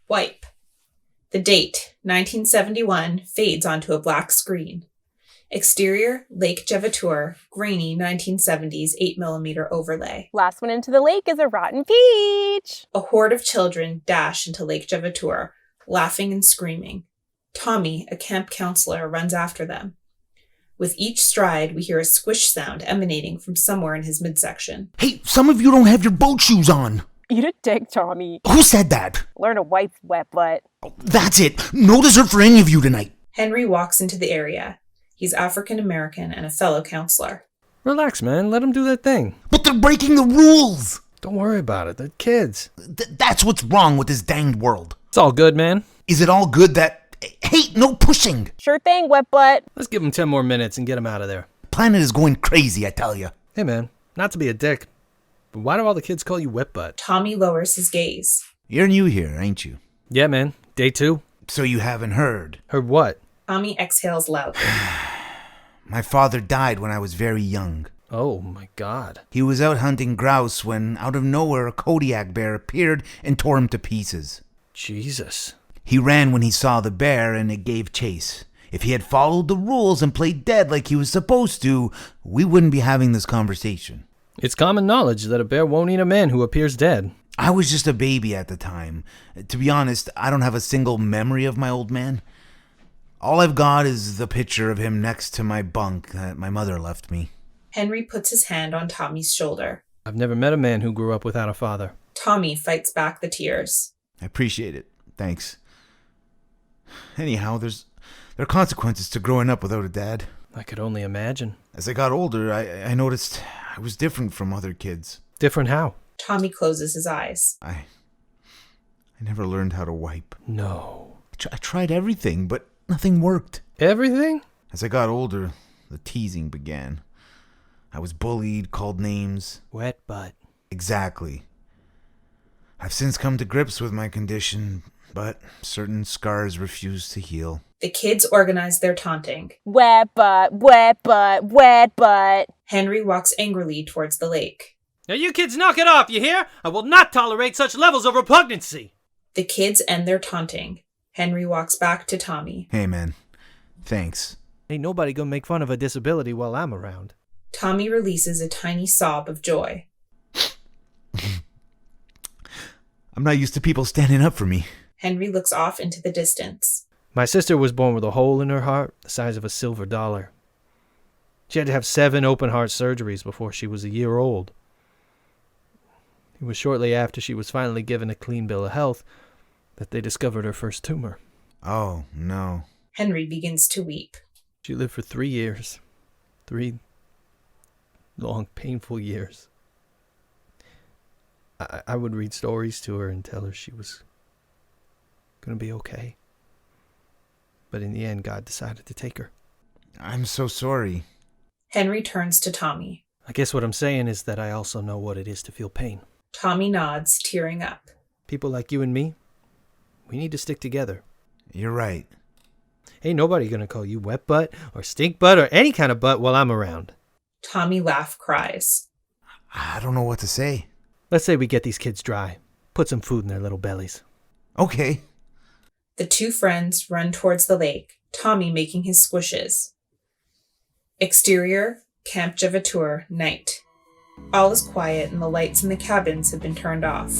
Wipe. The date, 1971, fades onto a black screen. Exterior, Lake Jevatur, grainy 1970s 8mm overlay. Last one into the lake is a rotten peach. A horde of children dash into Lake Jevatur, laughing and screaming. Tommy, a camp counselor, runs after them. With each stride, we hear a squish sound emanating from somewhere in his midsection. Hey, some of you don't have your boat shoes on. Eat a dick, Tommy. Who said that? Learn to wipe wet butt. That's it. No dessert for any of you tonight. Henry walks into the area. He's African American and a fellow counselor. Relax, man. Let them do their thing. But they're breaking the rules. Don't worry about it. They're kids. That's what's wrong with this danged world. It's all good, man. Is it all good that... Hey, no pushing. Sure thing, wet butt. Let's give them 10 more minutes and get them out of there. Planet is going crazy, I tell you. Hey, man. Not to be a dick, but why do all the kids call you wet butt? Tommy lowers his gaze. You're new here, ain't you? Yeah, man. Day 2. So you haven't heard. Heard what? Tommy exhales loudly. My father died when I was very young. Oh, my God. He was out hunting grouse when, out of nowhere, a Kodiak bear appeared and tore him to pieces. Jesus. He ran when he saw the bear and it gave chase. If he had followed the rules and played dead like he was supposed to, we wouldn't be having this conversation. It's common knowledge that a bear won't eat a man who appears dead. I was just a baby at the time. To be honest, I don't have a single memory of my old man. All I've got is the picture of him next to my bunk that my mother left me. Henry puts his hand on Tommy's shoulder. I've never met a man who grew up without a father. Tommy fights back the tears. I appreciate it. Thanks. Anyhow, there are consequences to growing up without a dad. I could only imagine. As I got older, I noticed I was different from other kids. Different how? Tommy closes his eyes. I never learned how to wipe. No. I tried everything, but nothing worked. Everything? As I got older, the teasing began. I was bullied, called names. Wet butt. Exactly. I've since come to grips with my condition, but certain scars refuse to heal. The kids organize their taunting. Wet butt, wet butt, wet butt. Henry walks angrily towards the lake. Now you kids knock it off, you hear? I will not tolerate such levels of repugnancy. The kids end their taunting. Henry walks back to Tommy. Hey, man. Thanks. Ain't nobody gonna make fun of a disability while I'm around. Tommy releases a tiny sob of joy. I'm not used to people standing up for me. Henry looks off into the distance. My sister was born with a hole in her heart the size of a silver dollar. She had to have 7 open-heart surgeries before she was a year old. It was shortly after she was finally given a clean bill of health that they discovered her first tumor. Oh, no. Henry begins to weep. She lived for 3 years. 3 long, painful years. I would read stories to her and tell her she was going to be okay. But in the end, God decided to take her. I'm so sorry. Henry turns to Tommy. I guess what I'm saying is that I also know what it is to feel pain. Tommy nods, tearing up. People like you and me, we need to stick together. You're right. Ain't nobody gonna call you wet butt or stink butt or any kind of butt while I'm around. Tommy cries. I don't know what to say. Let's say we get these kids dry. Put some food in their little bellies. Okay. The two friends run towards the lake, Tommy making his squishes. Exterior, Camp Jevatur, night. All is quiet and the lights in the cabins have been turned off.